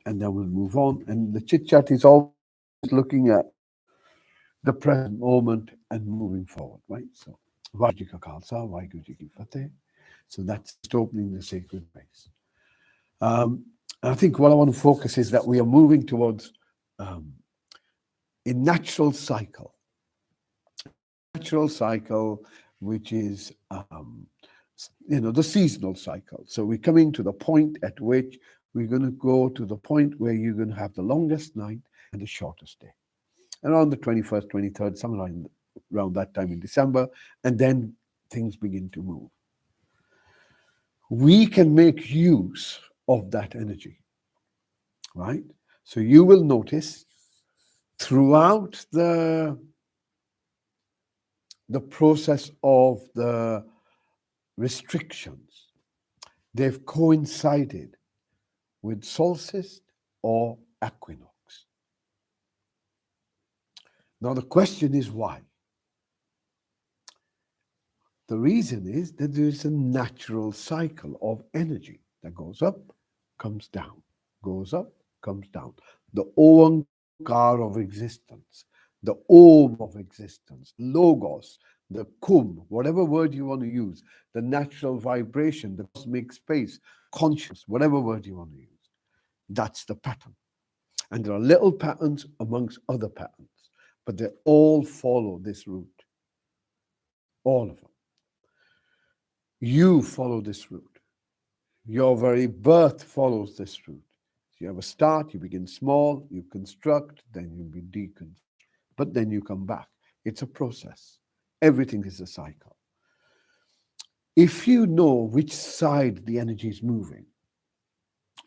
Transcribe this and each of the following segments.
and then we'll move on. And the chit chat is always looking at the present moment and moving forward, right? So, Vajji Ka Khalsa, Vaheguru Ji Ki Fateh. So that's just opening the sacred space. I think what I want to focus is that we are moving towards a natural cycle. Natural cycle, which is the seasonal cycle. So we're coming to the point at which we're going to go to the point where you're going to have the longest night and the shortest day. Around the 21st, 23rd, somewhere around that time in December, and then things begin to move. We can make use of that energy, right? So you will notice throughout the process of the restrictions, they've coincided with solstice or equinox. Now the question is why? The reason is that there is a natural cycle of energy that goes up, comes down, goes up, comes down. The Oankar of existence, the Om of existence, Logos, the Kum, whatever word you want to use, the natural vibration, the cosmic space, conscious, whatever word you want to use. That's the pattern. And there are little patterns amongst other patterns, but they all follow this route. All of them. You follow this route. Your very birth follows this route. You have a start, you begin small, you construct, then you be deconstruct, but then you come back. It's a process. Everything is a cycle. If you know which side the energy is moving,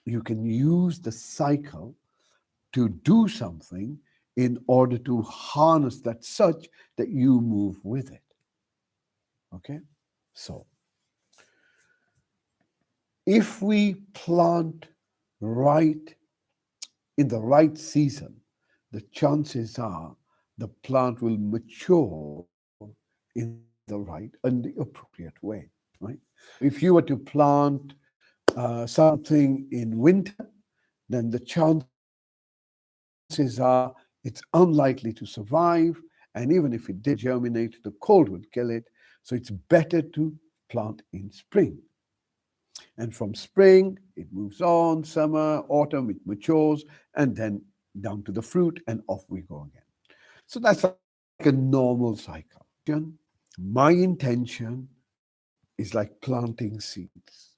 you can use the cycle to do something in order to harness that such that you move with it. Okay? So, if we plant right in the right season, the chances are the plant will mature in the right and the appropriate way, right? If you were to plant something in winter, then the chances are it's unlikely to survive, and even if it did germinate, the cold would kill it. So it's better to plant in spring. And from spring, it moves on, summer, autumn, it matures, and then down to the fruit, and off we go again. So that's like a normal cycle. My intention is like planting seeds.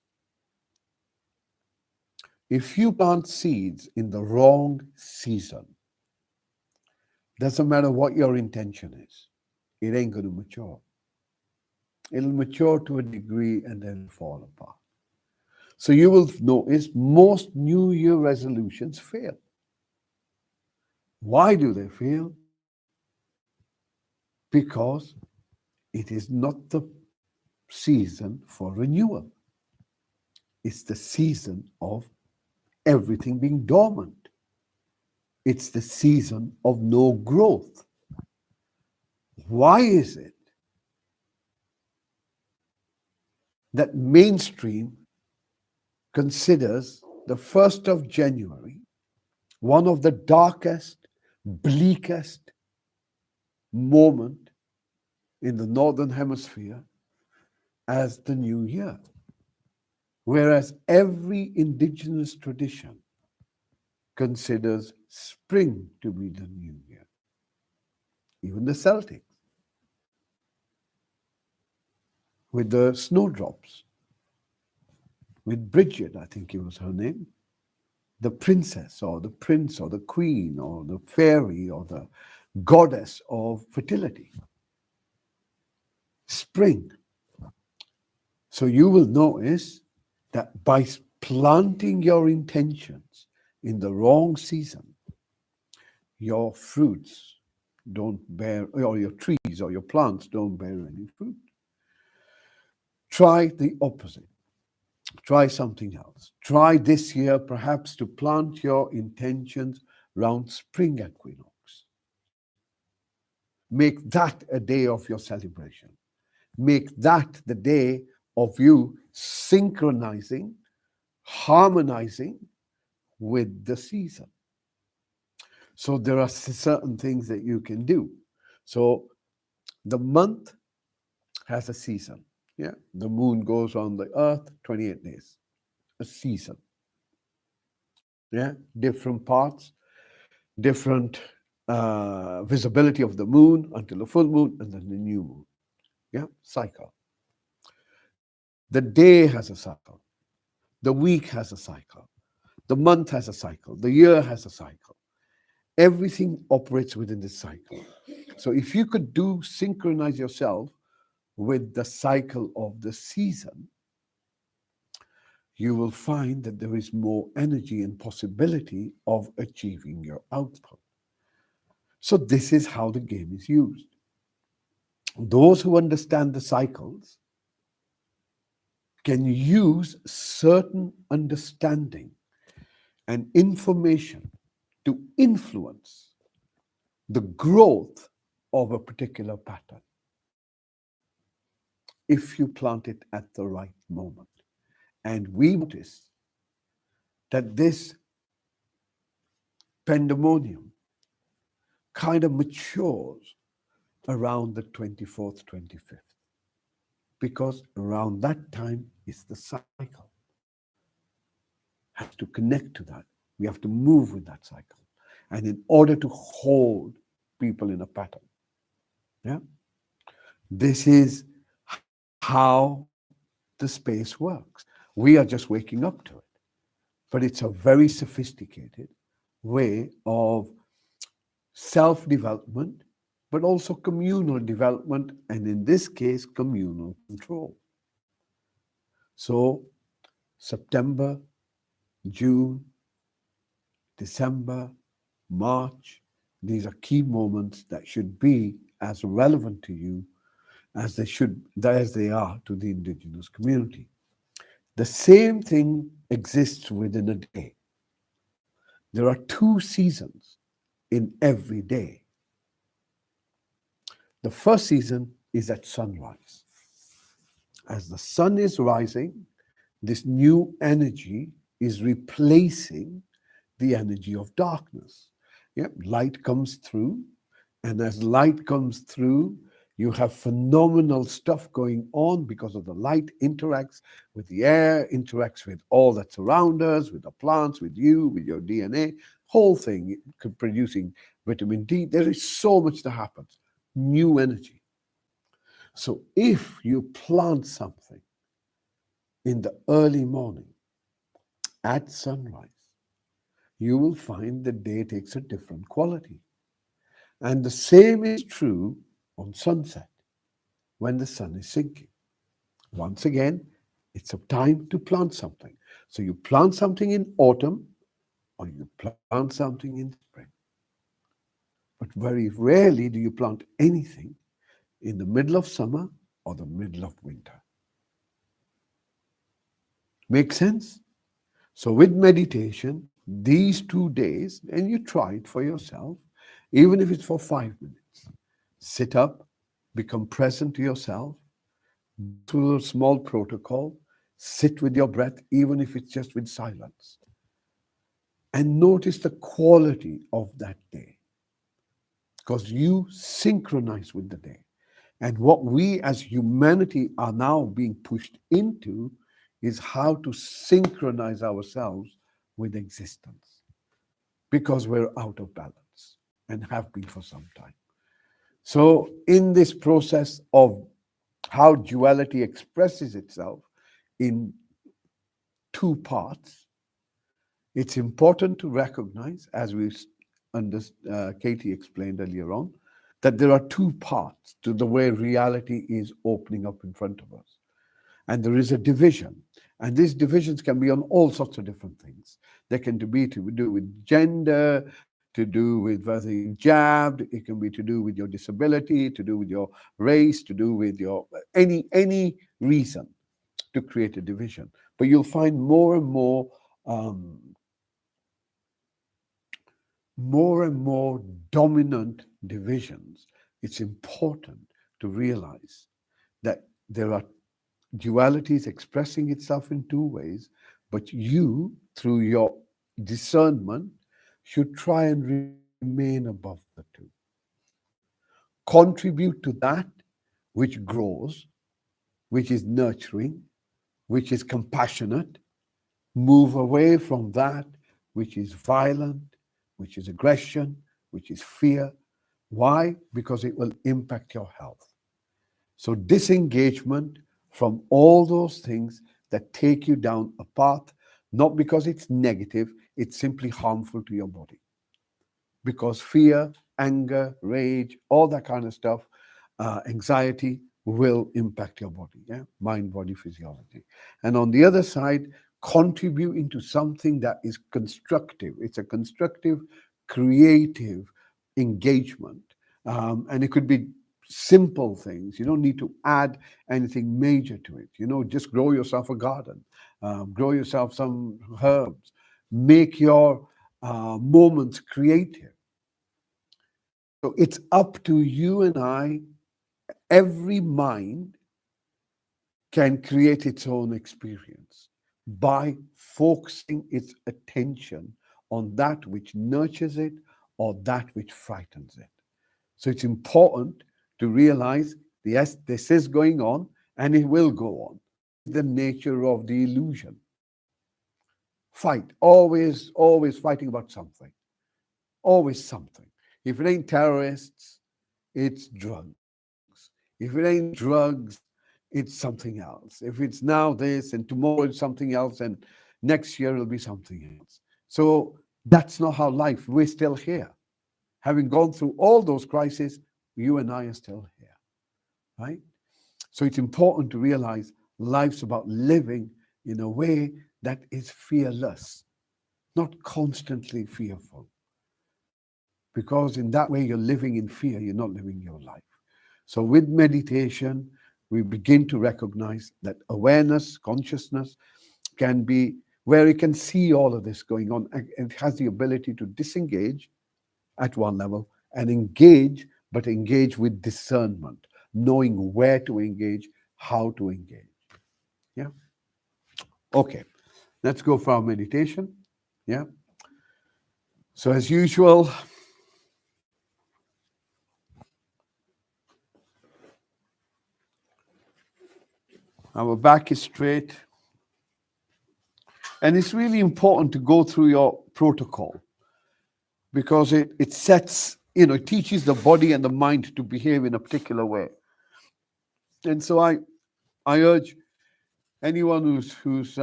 If you plant seeds in the wrong season, doesn't matter what your intention is, it ain't going to mature. It'll mature to a degree and then fall apart. So you will notice most New Year resolutions fail. Why do they fail? Because it is not the season for renewal. It's the season of everything being dormant. It's the season of no growth. Why is it that mainstream considers the 1st of January one of the darkest, bleakest moment in the Northern Hemisphere as the New Year? Whereas every indigenous tradition considers spring to be the New Year. Even the Celtics, with the snowdrops, with Bridget, I think it was her name, the princess or the prince or the queen or the fairy or the goddess of fertility. Spring. So you will notice that by planting your intentions in the wrong season, your fruits don't bear, or your trees or your plants don't bear any fruit. Try the opposite. Try something else. Try this year perhaps to plant your intentions around spring equinox. Make that a day of your celebration. Make that the day of you synchronizing, harmonizing with the season. So there are certain things that you can do. So the month has a season. Yeah, the moon goes on the earth 28 days, a season. Yeah, different parts, different visibility of the moon until the full moon and then the new moon. Yeah, cycle. The day has a cycle. The week has a cycle. The month has a cycle. The year has a cycle. Everything operates within this cycle. So if you could synchronize yourself with the cycle of the season, you will find that there is more energy and possibility of achieving your output. So this is how the game is used. Those who understand the cycles can use certain understanding and information to influence the growth of a particular pattern if you plant it at the right moment. And we notice that this pandemonium kind of matures around the 24th, 25th, because around that time is the cycle. Has to connect to that. We have to move with that cycle. And in order to hold people in a pattern, yeah, this is how the space works. We are just waking up to it. But it's a very sophisticated way of self-development, but also communal development, and in this case, communal control. So September, June, December, March, these are key moments that should be as relevant to you as they are to the indigenous community. The same thing exists within a day. There are 2 seasons in every day. The first season is at sunrise. As the sun is rising, this new energy is replacing the energy of darkness. Yeah, light comes through, and as light comes through, you have phenomenal stuff going on because of the light interacts with the air, interacts with all that's around us, with the plants, with you, with your DNA, whole thing producing vitamin D. There is so much that happens. New energy. So if you plant something in the early morning at sunrise, you will find the day takes a different quality. And the same is true on sunset when the sun is sinking. Once again, it's a time to plant something. So you plant something in autumn or you plant something in spring. But very rarely do you plant anything in the middle of summer or the middle of winter. Make sense? So with meditation, these 2 days, and you try it for yourself, even if it's for 5 minutes, sit up, become present to yourself, through a small protocol, sit with your breath, even if it's just with silence, and notice the quality of that day, because you synchronize with the day. And what we as humanity are now being pushed into is how to synchronize ourselves with existence, because we're out of balance and have been for some time. So in this process of how duality expresses itself in 2 parts, it's important to recognize, as Katie explained earlier on, that there are 2 parts to the way reality is opening up in front of us. And there is a division. And these divisions can be on all sorts of different things. They can be to do with gender, to do with whether you're jabbed, it can be to do with your disability, to do with your race, to do with your any reason to create a division. But you'll find more and more dominant divisions. It's important to realize that there are dualities expressing itself in 2 ways, but you, through your discernment should try and remain above the two. Contribute to that which grows, which is nurturing, which is compassionate. Move away from that which is violent, which is aggression, which is fear. Why? Because it will impact your health. So, disengagement from all those things that take you down a path, not because it's negative, it's simply harmful to your body. Because fear, anger, rage, all that kind of stuff, anxiety will impact your body, yeah, mind, body, physiology. And on the other side, contribute into something that is constructive. It's a constructive, creative engagement, and it could be simple things. You don't need to add anything major to it. Just grow yourself a garden, grow yourself some herbs, make your moments creative. So it's up to you and I. Every mind can create its own experience by focusing its attention on that which nurtures it or that which frightens it. So it's important to realize, yes, this is going on and it will go on. The nature of the illusion. Fight, always fighting about something, always something. If it ain't terrorists, it's drugs. If it ain't drugs, it's something else. If it's now this and tomorrow it's something else and next year it'll be something else. So that's not how life, we're still here. Having gone through all those crises, you and I are still here, right? So it's important to realize life's about living in a way that is fearless, not constantly fearful. Because in that way, you're living in fear, you're not living your life. So with meditation, we begin to recognize that awareness, consciousness can be where you can see all of this going on. It has the ability to disengage at one level and engage, but engage with discernment, knowing where to engage, how to engage. Yeah. Okay. Let's go for our meditation. Yeah. So as usual, our back is straight. And it's really important to go through your protocol because it sets, it teaches the body and the mind to behave in a particular way. And so I urge anyone who's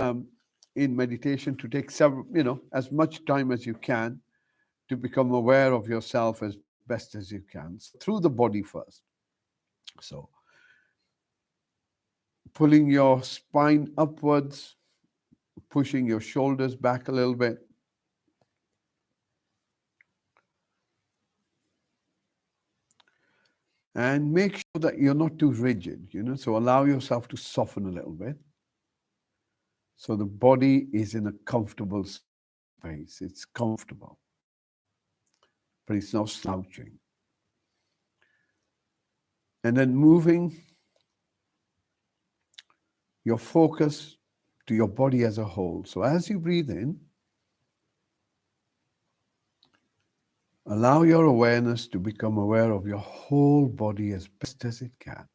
in meditation to take several, as much time as you can to become aware of yourself as best as you can. So through the body first. So pulling your spine upwards, pushing your shoulders back a little bit. And make sure that you're not too rigid, so allow yourself to soften a little bit. So the body is in a comfortable space. It's comfortable, but it's not slouching. And then moving your focus to your body as a whole. So as you breathe in, allow your awareness to become aware of your whole body as best as it can.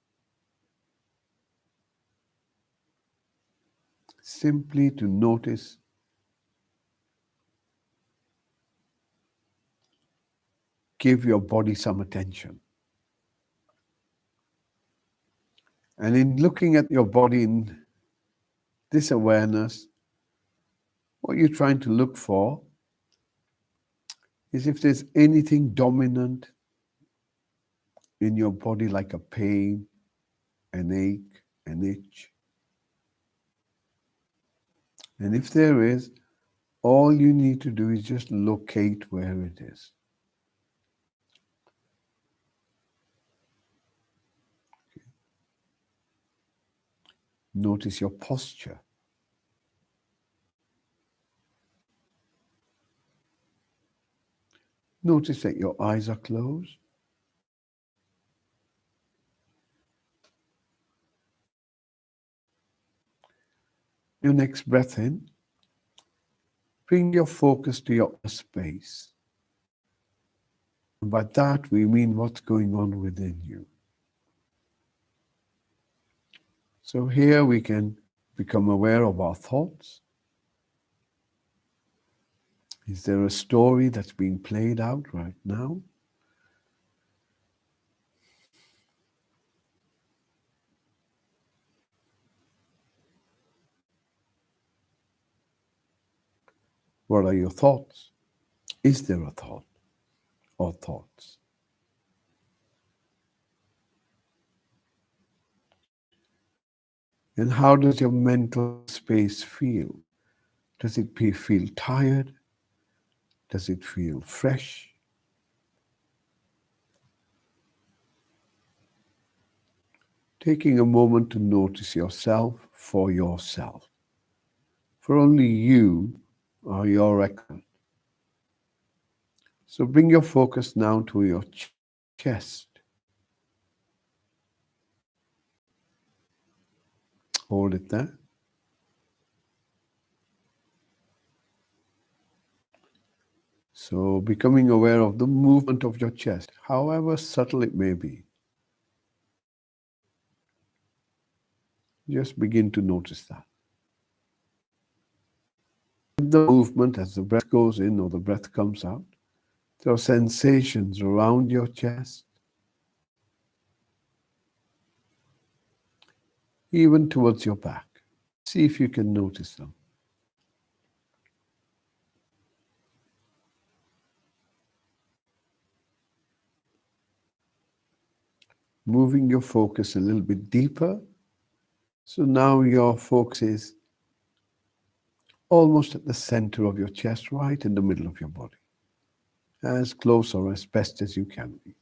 Simply to notice give your body some attention. And in looking at your body in this awareness, what you're trying to look for is if there's anything dominant in your body, like a pain, an ache, an itch. And if there is, all you need to do is just locate where it is. Notice your posture. Notice that your eyes are closed. Your next breath in, Bring your focus to your space. And by that, we mean what's going on within you. So here we can become aware of our thoughts. Is there a story that's being played out right now? What are your thoughts? Is there a thought or thoughts? And how does your mental space feel? Does it feel tired? Does it feel fresh? Taking a moment to notice yourself for yourself. For only you are your record. So bring your focus now to your chest. Hold it there. So becoming aware of the movement of your chest, however subtle it may be. Just begin to notice that. The movement as the breath goes in or the breath comes out. There are sensations around your chest, even towards your back. See if you can notice them. Moving your focus a little bit deeper. So now your focus is almost at the center of your chest, right in the middle of your body. As close or as best as you can be.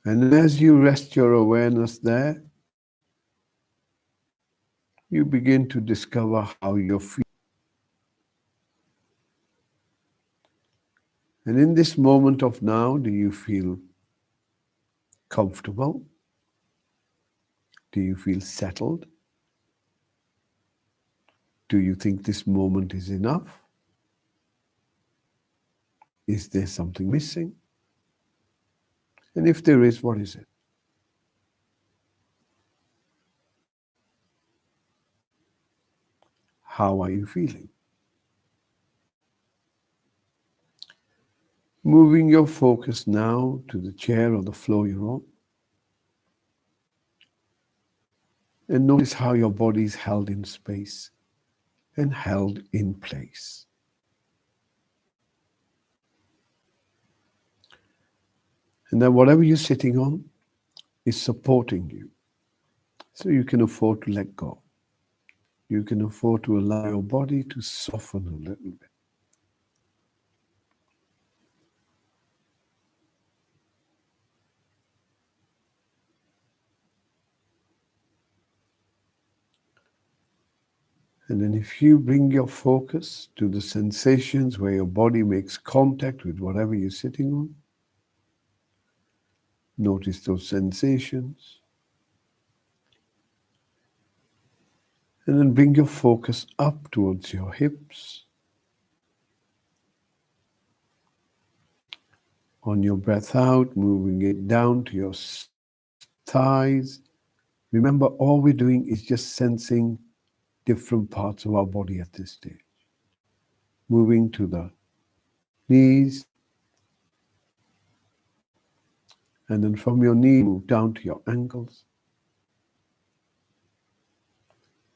And as you rest your awareness there, you begin to discover how you feel. And in this moment of now, do you feel comfortable? Do you feel settled? Do you think this moment is enough? Is there something missing? And if there is, what is it? How are you feeling? Moving your focus now to the chair or the floor you're on. And notice how your body is held in space and held in place. And that whatever you're sitting on is supporting you. So you can afford to let go. You can afford to allow your body to soften a little bit. And then if you bring your focus to the sensations where your body makes contact with whatever you're sitting on, notice those sensations. And then bring your focus up towards your hips. On your breath out, moving it down to your thighs. Remember, all we're doing is just sensing different parts of our body at this stage. Moving to the knees. And then from your knee, move down to your ankles.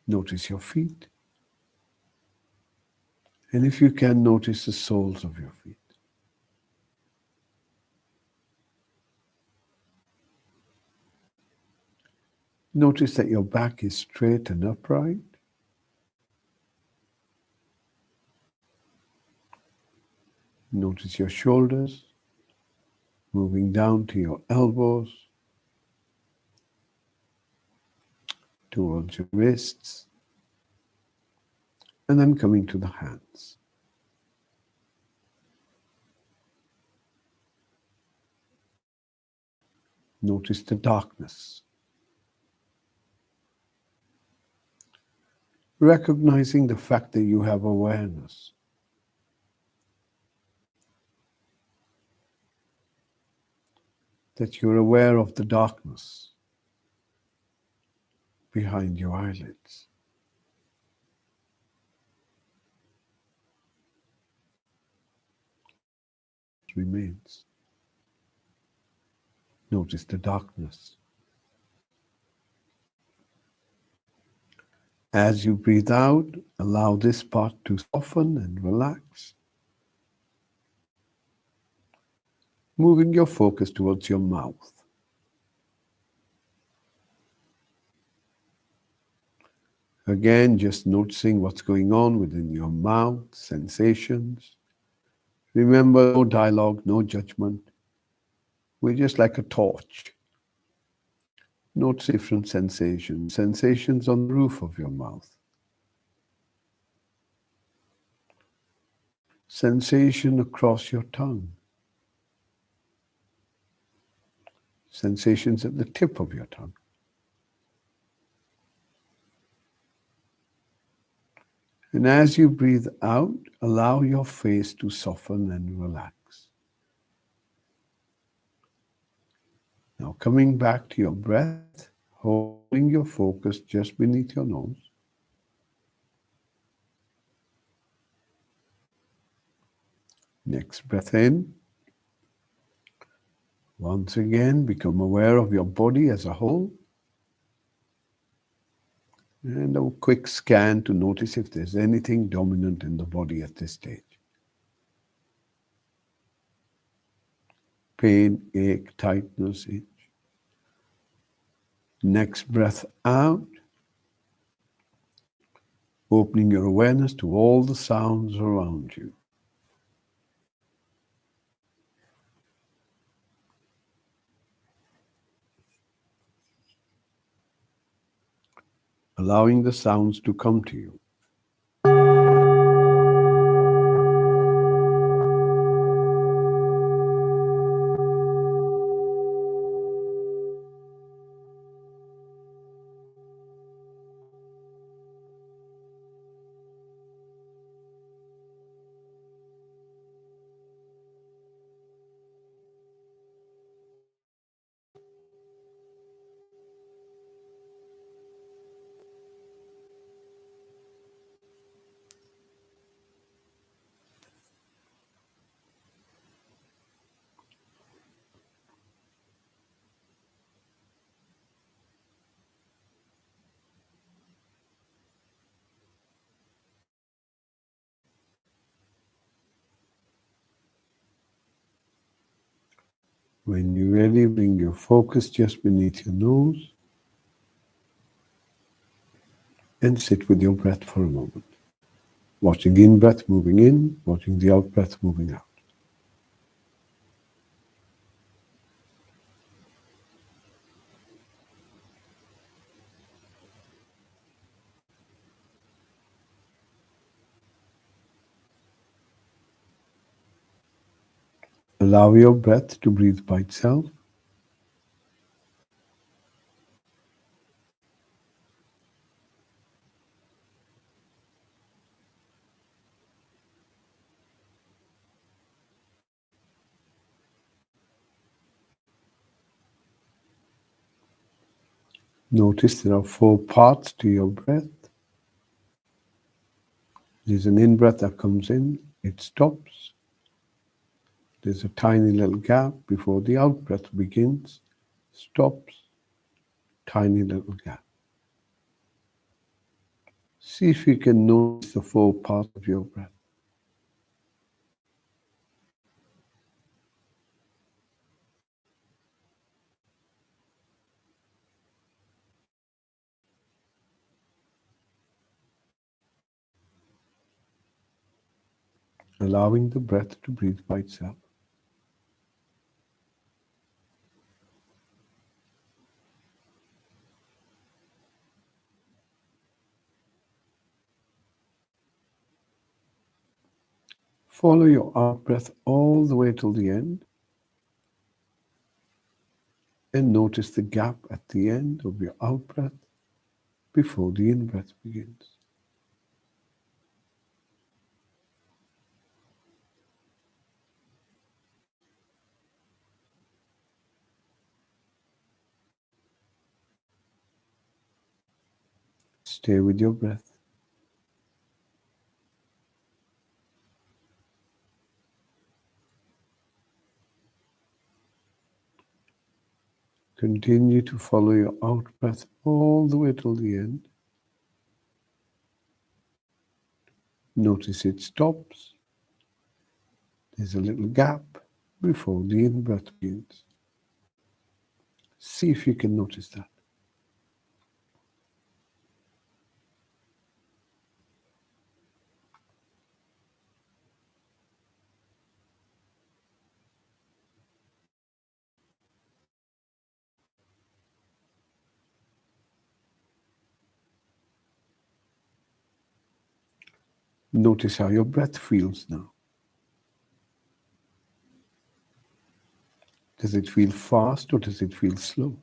Notice your feet. And if you can, notice the soles of your feet. Notice that your back is straight and upright. Notice your shoulders, moving down to your elbows, towards your wrists, and then coming to the hands. Notice the darkness. recognizing the fact that you have awareness. That you're aware of the darkness behind your eyelids. Remains. Notice the darkness. As you breathe out, allow this part to soften and relax, moving your focus towards your mouth. Again, just noticing what's going on within your mouth, sensations. Remember, no dialogue, no judgment. We're just like a torch. Notice different sensations. Sensations on the roof of your mouth. Sensation across your tongue. Sensations at the tip of your tongue. And as you breathe out, allow your face to soften and relax. Now coming back to your breath, holding your focus just beneath your nose. Next breath in. Once again, become aware of your body as a whole. And a quick scan to notice if there's anything dominant in the body at this stage. Pain, ache, tightness, itch. Next breath out. Opening your awareness to all the sounds around you. Allowing the sounds to come to you. When you're ready, bring your focus just beneath your nose and sit with your breath for a moment. Watching the in-breath moving in, watching the out-breath moving out. Allow your breath to breathe by itself. Notice there are 4 parts to your breath. There's an in-breath that comes in, it stops. There's a tiny little gap before the out-breath begins, stops, tiny little gap. See if you can notice the 4 parts of your breath. Allowing the breath to breathe by itself. Follow your out-breath all the way till the end. And notice the gap at the end of your out-breath before the in-breath begins. Stay with your breath. Continue to follow your out breath all the way till the end. Notice it stops. There's a little gap before the in-breath begins. See if you can notice that. Notice how your breath feels now. Does it feel fast or does it feel slow?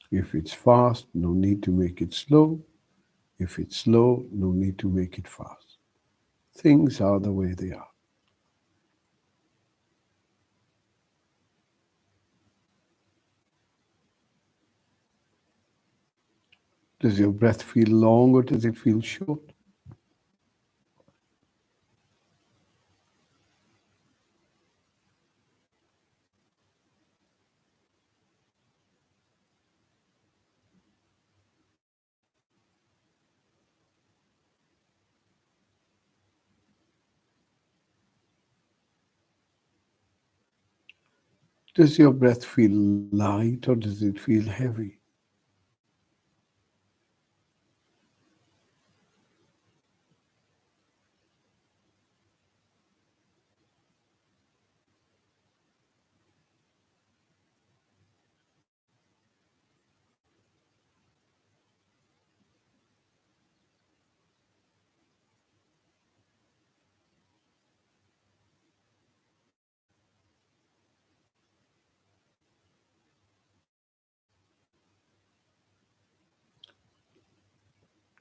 If it's fast, no need to make it slow. If it's slow, no need to make it fast. Things are the way they are. Does your breath feel long or does it feel short? Does your breath feel light or does it feel heavy?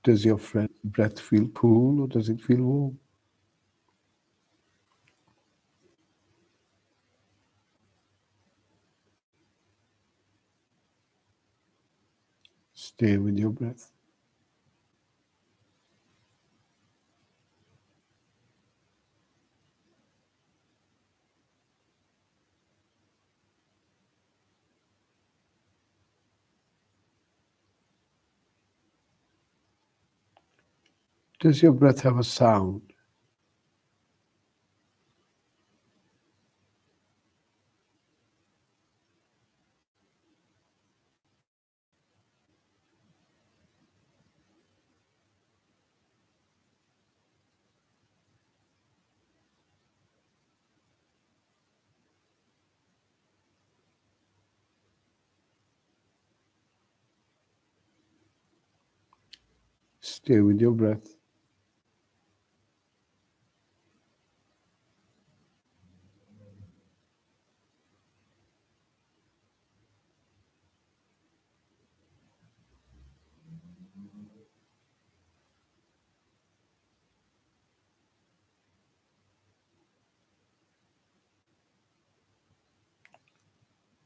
Does your breath feel cool or does it feel warm? Stay with your breath. Does your breath have a sound? Stay with your breath.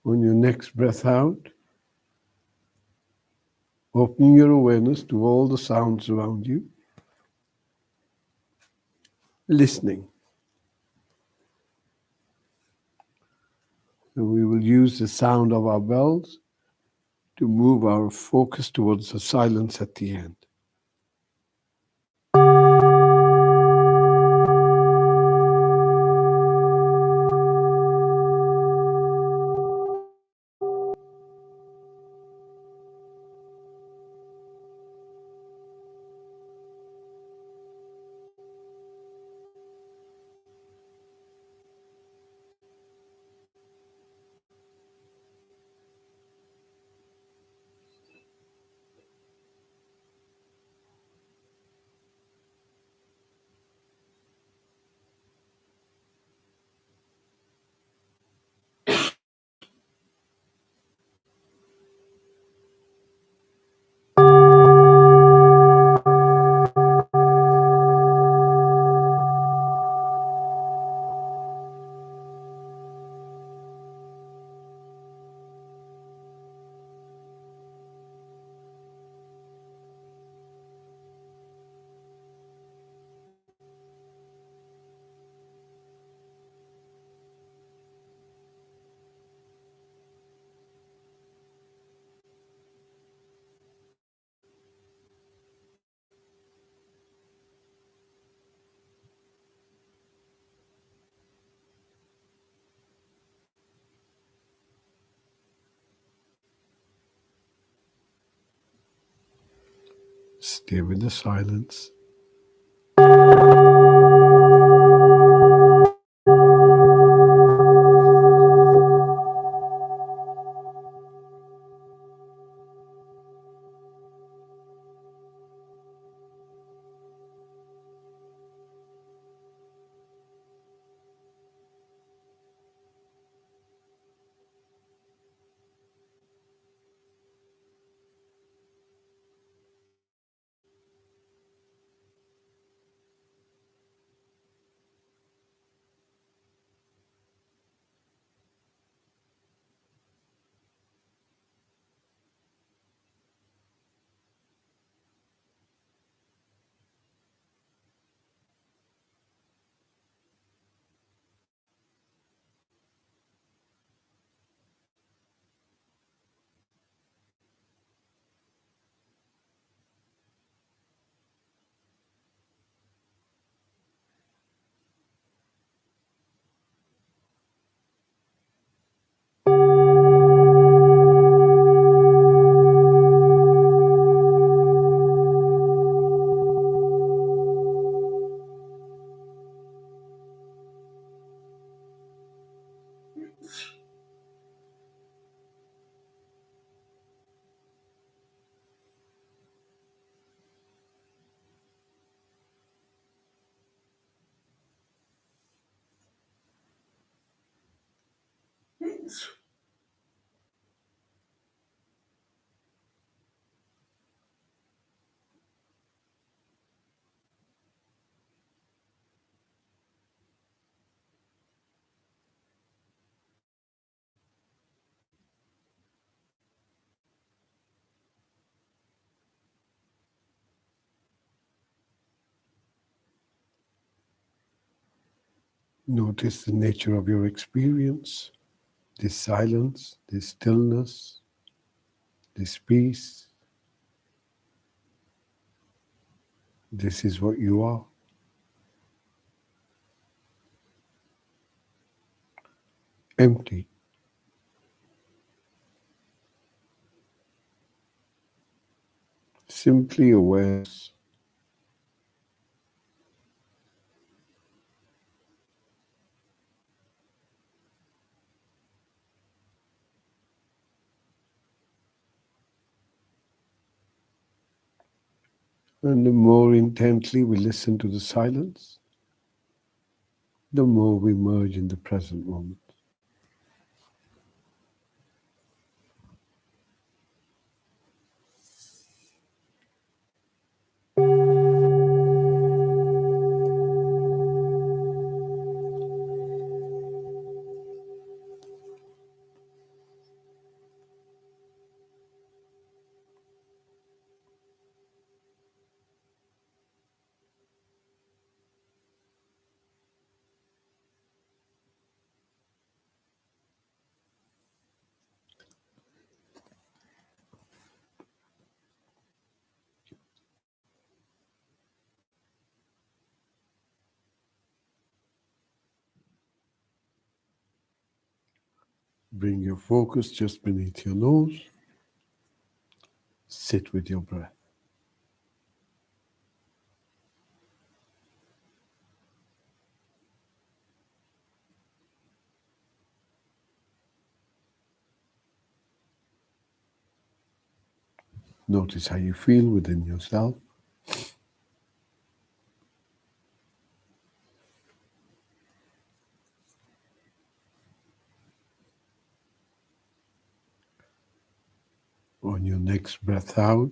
On your next breath out, open your awareness to all the sounds around you. Listening. And we will use the sound of our bells to move our focus towards the silence at the end. Stay with the silence. Notice the nature of your experience, this silence, this stillness, this peace. This is what you are. Empty. Simply awareness. And the more intently we listen to the silence, the more we merge in the present moment. Bring your focus just beneath your nose. Sit with your breath. Notice how you feel within yourself. On your next breath out,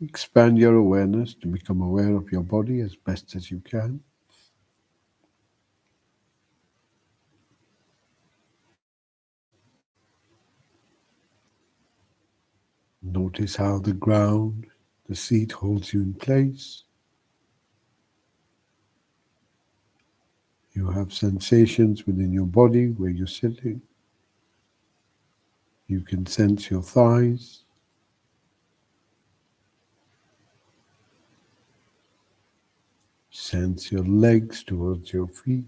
expand your awareness to become aware of your body as best as you can. Notice how the ground, the seat holds you in place. You have sensations within your body where you're sitting. You can sense your thighs. Sense your legs towards your feet.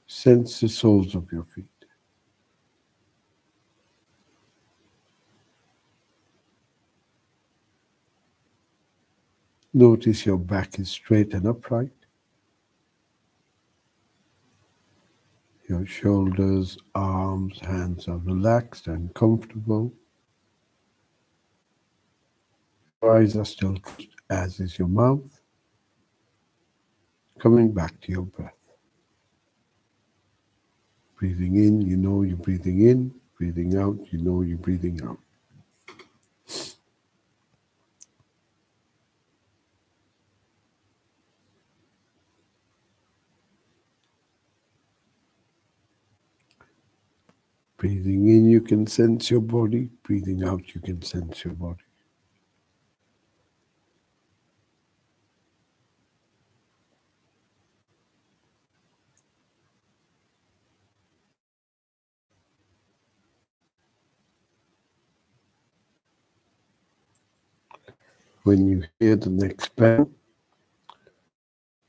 Sense the soles of your feet. Notice your back is straight and upright. Your shoulders, arms, hands are relaxed and comfortable. Your eyes are still closed, as is your mouth. Coming back to your breath. Breathing in, you know you're breathing in. Breathing out, you know you're breathing out. Breathing in, you can sense your body. Breathing out, you can sense your body. When you hear the next bell,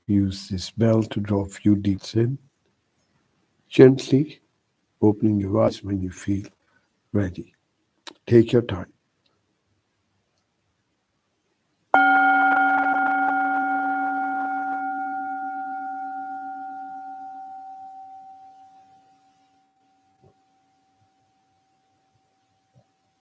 use this bell to draw a few deep breaths in, gently opening your eyes when you feel ready. Take your time.